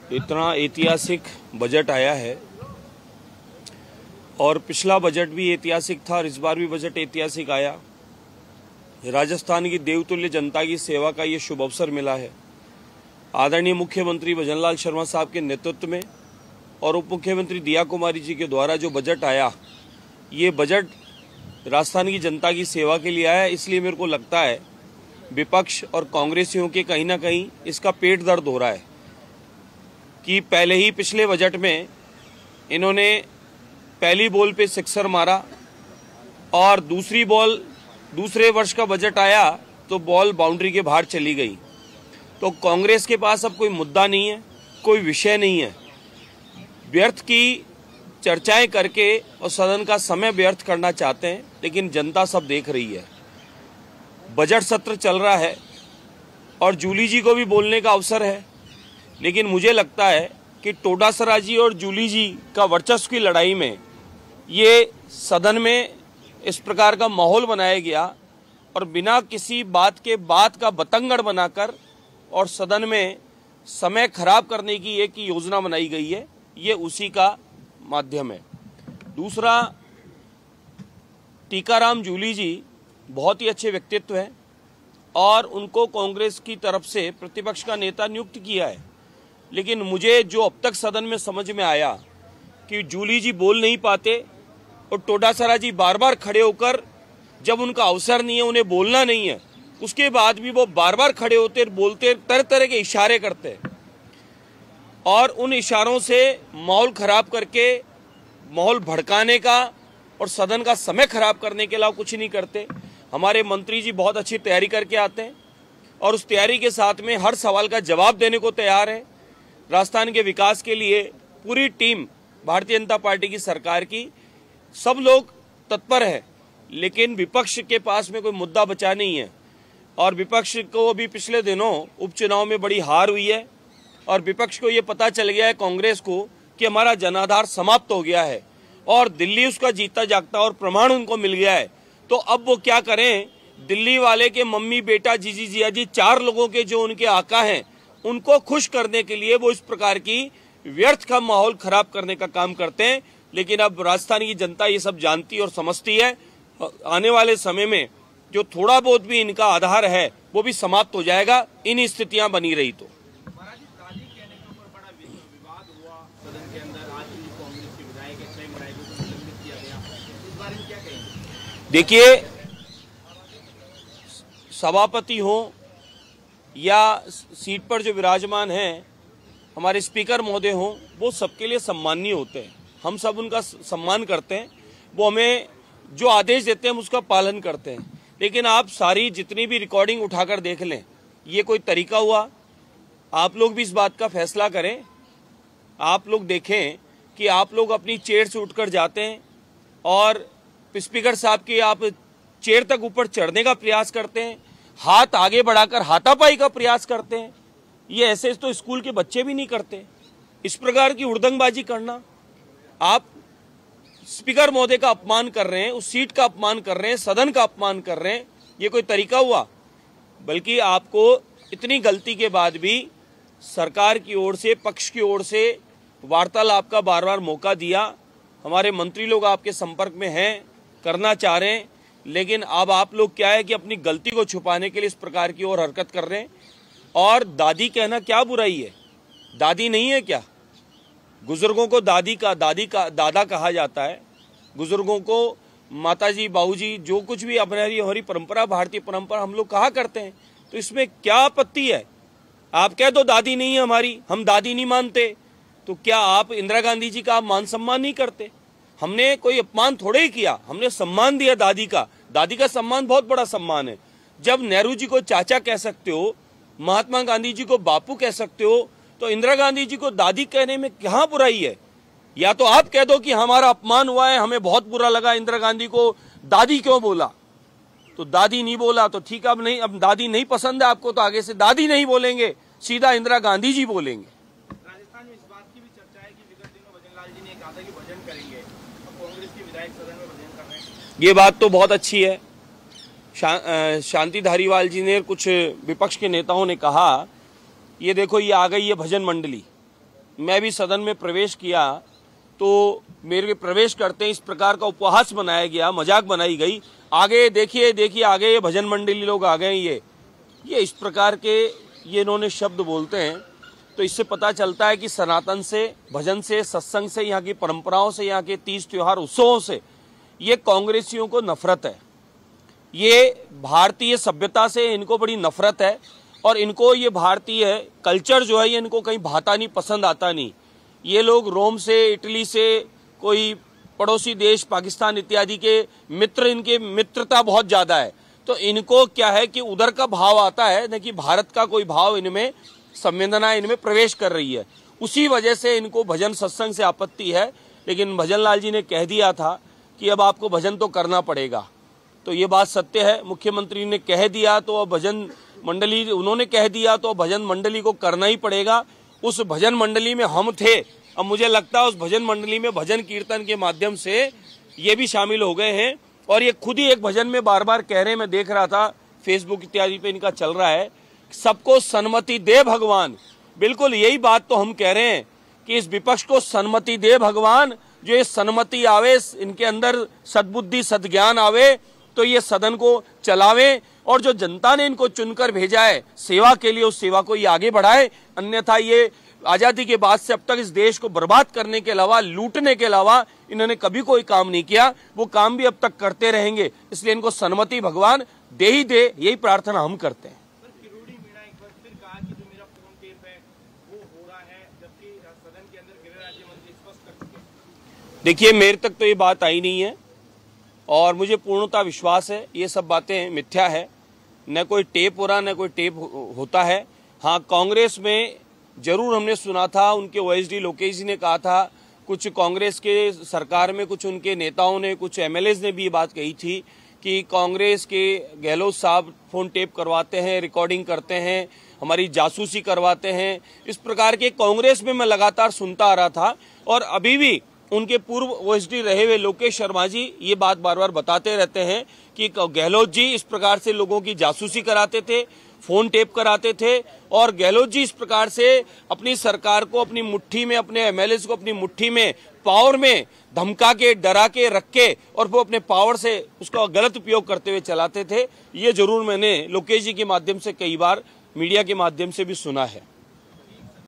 इतना ऐतिहासिक बजट आया है और पिछला बजट भी ऐतिहासिक था और इस बार भी बजट ऐतिहासिक आया। राजस्थान की देवतुल्य जनता की सेवा का ये शुभ अवसर मिला है। आदरणीय मुख्यमंत्री भजनलाल शर्मा साहब के नेतृत्व में और उप मुख्यमंत्री दिया कुमारी जी के द्वारा जो बजट आया, ये बजट राजस्थान की जनता की सेवा के लिए आया। इसलिए मेरे को लगता है विपक्ष और कांग्रेसियों के कहीं ना कहीं इसका पेट दर्द हो रहा है कि पहले ही पिछले बजट में इन्होंने पहली बॉल पे सिक्सर मारा और दूसरे वर्ष का बजट आया तो बॉल बाउंड्री के बाहर चली गई। तो कांग्रेस के पास अब कोई मुद्दा नहीं है, कोई विषय नहीं है। व्यर्थ की चर्चाएं करके और सदन का समय व्यर्थ करना चाहते हैं, लेकिन जनता सब देख रही है। बजट सत्र चल रहा है और जूली जी को भी बोलने का अवसर है, लेकिन मुझे लगता है कि टोडासरा जी और जूली जी का वर्चस्व की लड़ाई में ये सदन में इस प्रकार का माहौल बनाया गया और बिना किसी बात का बतंगड़ बनाकर और सदन में समय खराब करने की एक योजना बनाई गई है। ये उसी का माध्यम है। दूसरा, टीकाराम जूली जी बहुत ही अच्छे व्यक्तित्व हैं और उनको कांग्रेस की तरफ से प्रतिपक्ष का नेता नियुक्त किया है, लेकिन मुझे जो अब तक सदन में समझ में आया कि जूली जी बोल नहीं पाते और टोडासरा जी बार बार खड़े होकर, जब उनका अवसर नहीं है, उन्हें बोलना नहीं है, उसके बाद भी वो बार बार खड़े होते बोलते, तरह तरह के इशारे करते और उन इशारों से माहौल खराब करके, माहौल भड़काने का और सदन का समय खराब करने के अलावा कुछ नहीं करते। हमारे मंत्री जी बहुत अच्छी तैयारी करके आते हैं और उस तैयारी के साथ में हर सवाल का जवाब देने को तैयार है। राजस्थान के विकास के लिए पूरी टीम भारतीय जनता पार्टी की सरकार की सब लोग तत्पर है, लेकिन विपक्ष के पास में कोई मुद्दा बचा नहीं है। और विपक्ष को अभी पिछले दिनों उपचुनाव में बड़ी हार हुई है और विपक्ष को ये पता चल गया है, कांग्रेस को, कि हमारा जनाधार समाप्त हो गया है और दिल्ली उसका जीता जागता और प्रमाण उनको मिल गया है। तो अब वो क्या करें, दिल्ली वाले के मम्मी बेटा जीजी जिया जी 4 लोगों के जो उनके आका हैं, उनको खुश करने के लिए वो इस प्रकार की व्यर्थ का माहौल खराब करने का काम करते हैं। लेकिन अब राजस्थान की जनता ये सब जानती और समझती है। आने वाले समय में जो थोड़ा बहुत भी इनका आधार है वो भी समाप्त हो जाएगा, इन स्थितियां बनी रही तो। देखिए, सभापति हो या सीट पर जो विराजमान हैं हमारे स्पीकर महोदय हों, वो सबके लिए सम्माननीय होते हैं। हम सब उनका सम्मान करते हैं, वो हमें जो आदेश देते हैं हम उसका पालन करते हैं। लेकिन आप सारी जितनी भी रिकॉर्डिंग उठाकर देख लें, ये कोई तरीका हुआ? आप लोग भी इस बात का फैसला करें। आप लोग देखें कि आप लोग अपनी चेयर से उठकर जाते हैं और स्पीकर साहब के आप चेयर तक ऊपर चढ़ने का प्रयास करते हैं, हाथ आगे बढ़ाकर हाथापाई का प्रयास करते हैं। ये ऐसे तो स्कूल के बच्चे भी नहीं करते। इस प्रकार की हुड़दंगबाजी करना, आप स्पीकर महोदय का अपमान कर रहे हैं, उस सीट का अपमान कर रहे हैं, सदन का अपमान कर रहे हैं। ये कोई तरीका हुआ? बल्कि आपको इतनी गलती के बाद भी सरकार की ओर से, पक्ष की ओर से वार्तालाप का बार बार मौका दिया। हमारे मंत्री लोग आपके संपर्क में हैं, करना चाह रहे हैं, लेकिन अब आप लोग क्या है कि अपनी गलती को छुपाने के लिए इस प्रकार की और हरकत कर रहे हैं। और दादी कहना क्या बुराई है? दादी नहीं है क्या? बुजुर्गों को दादा कहा जाता है। बुजुर्गों को माताजी, बाबूजी, जो कुछ भी हमारी परंपरा, भारतीय परंपरा, हम लोग कहा करते हैं। तो इसमें क्या आपत्ति है? आप कह दो दादी नहीं है हमारी, हम दादी नहीं मानते, तो क्या आप इंदिरा गांधी जी का आप मान सम्मान नहीं करते? हमने कोई अपमान थोड़े ही किया, हमने सम्मान दिया दादी का। दादी का सम्मान बहुत बड़ा सम्मान है। जब नेहरू जी को चाचा कह सकते हो, महात्मा गांधी जी को बापू कह सकते हो, तो इंदिरा गांधी जी को दादी कहने में क्या बुराई है? या तो आप कह दो कि हमारा अपमान हुआ है, हमें बहुत बुरा लगा, इंदिरा गांधी को दादी क्यों बोला। तो दादी नहीं बोला तो ठीक है, अब दादी नहीं पसंद है आपको तो आगे से दादी नहीं बोलेंगे, सीधा इंदिरा गांधी जी बोलेंगे। राजस्थान में इस बात की भी चर्चा है कि विगत दिनों भजनलाल जी ने कहा था कि भजन करेंगे, अब कांग्रेस के विधायक सदन में भजन कर रहे हैं। ये बात तो बहुत अच्छी है। शांति धारीवाल जी ने, कुछ विपक्ष के नेताओं ने कहा, ये देखो ये आ गई है भजन मंडली, मैं भी सदन में प्रवेश किया तो मेरे प्रवेश करते ही इस प्रकार का उपहास बनाया गया, मजाक बनाई गई। आगे देखिए देखिए आगे ये भजन मंडली लोग आ गए, ये इस प्रकार के ये इन्होंने शब्द बोलते हैं। तो इससे पता चलता है कि सनातन से, भजन से, सत्संग से, यहाँ की परंपराओं से, यहाँ के तीज त्योहार उत्सवों से ये कांग्रेसियों को नफरत है। ये भारतीय सभ्यता से इनको बड़ी नफरत है और इनको ये भारतीय कल्चर जो है ये इनको कहीं भाता नहीं, पसंद आता नहीं। ये लोग रोम से, इटली से, कोई पड़ोसी देश पाकिस्तान इत्यादि के मित्र, इनके मित्रता बहुत ज्यादा है। तो इनको क्या है कि उधर का भाव आता है न कि भारत का कोई भाव इनमें, संवेदना इनमें प्रवेश कर रही है। उसी वजह से इनको भजन सत्संग से आपत्ति है। लेकिन भजन लाल जी ने कह दिया था कि अब आपको भजन तो करना पड़ेगा, तो ये बात सत्य है। मुख्यमंत्री ने कह दिया तो अब भजन मंडली, उन्होंने कह दिया तो भजन मंडली को करना ही पड़ेगा। उस भजन मंडली में हम थे, अब मुझे लगता है उस भजन मंडली में भजन कीर्तन के माध्यम से ये भी शामिल हो गए हैं। और ये खुद ही एक भजन में बार बार कह रहे हैं, मैं देख रहा था फेसबुक इत्यादि पे इनका चल रहा है, सबको सन्मति दे भगवान। बिल्कुल यही बात तो हम कह रहे हैं कि इस विपक्ष को सन्मति दे भगवान। जो ये सन्मति आवे, इनके अंदर सद्बुद्धि सद्ज्ञान आवे तो ये सदन को चलावे और जो जनता ने इनको चुनकर भेजा है सेवा के लिए, उस सेवा को ये आगे बढ़ाए। अन्यथा ये आजादी के बाद से अब तक इस देश को बर्बाद करने के अलावा, लूटने के अलावा इन्होंने कभी कोई काम नहीं किया। वो काम भी अब तक करते रहेंगे। इसलिए इनको सन्मति भगवान दे ही दे, यही प्रार्थना हम करते हैं। किरोड़ी मीणा एक बार फिर कहा कि जो मेरा फोन टेप है वो हो रहा है, जबकि सदन के अंदर गृह राज्य मंत्री स्पष्ट कर चुके हैं। देखिए मेरे तक तो ये बात आई नहीं है और मुझे पूर्णतः विश्वास है ये सब बातें मिथ्या है। न कोई टेप हो रहा, न कोई टेप होता है। हाँ, कांग्रेस में जरूर हमने सुना था, उनके ओएसडी लोकेश जी ने कहा था, कुछ कांग्रेस के सरकार में कुछ उनके नेताओं ने, कुछ एमएलएज ने भी ये बात कही थी कि कांग्रेस के गहलोत साहब फोन टेप करवाते हैं, रिकॉर्डिंग करते हैं, हमारी जासूसी करवाते हैं। इस प्रकार के कांग्रेस में मैं लगातार सुनता आ रहा था और अभी भी उनके पूर्व ओएसडी रहे हुए लोकेश शर्मा जी ये बात बार बार बताते रहते हैं कि गहलोत जी इस प्रकार से लोगों की जासूसी कराते थे, फोन टेप कराते थे और गहलोत जी इस प्रकार से अपनी सरकार को अपनी मुट्ठी में, अपने एमएलए को अपनी मुट्ठी में, पावर में धमका के, डरा के रख के और वो अपने पावर से उसका गलत उपयोग करते हुए चलाते थे। ये जरूर मैंने लोकेश जी के माध्यम से कई बार मीडिया के माध्यम से भी सुना है।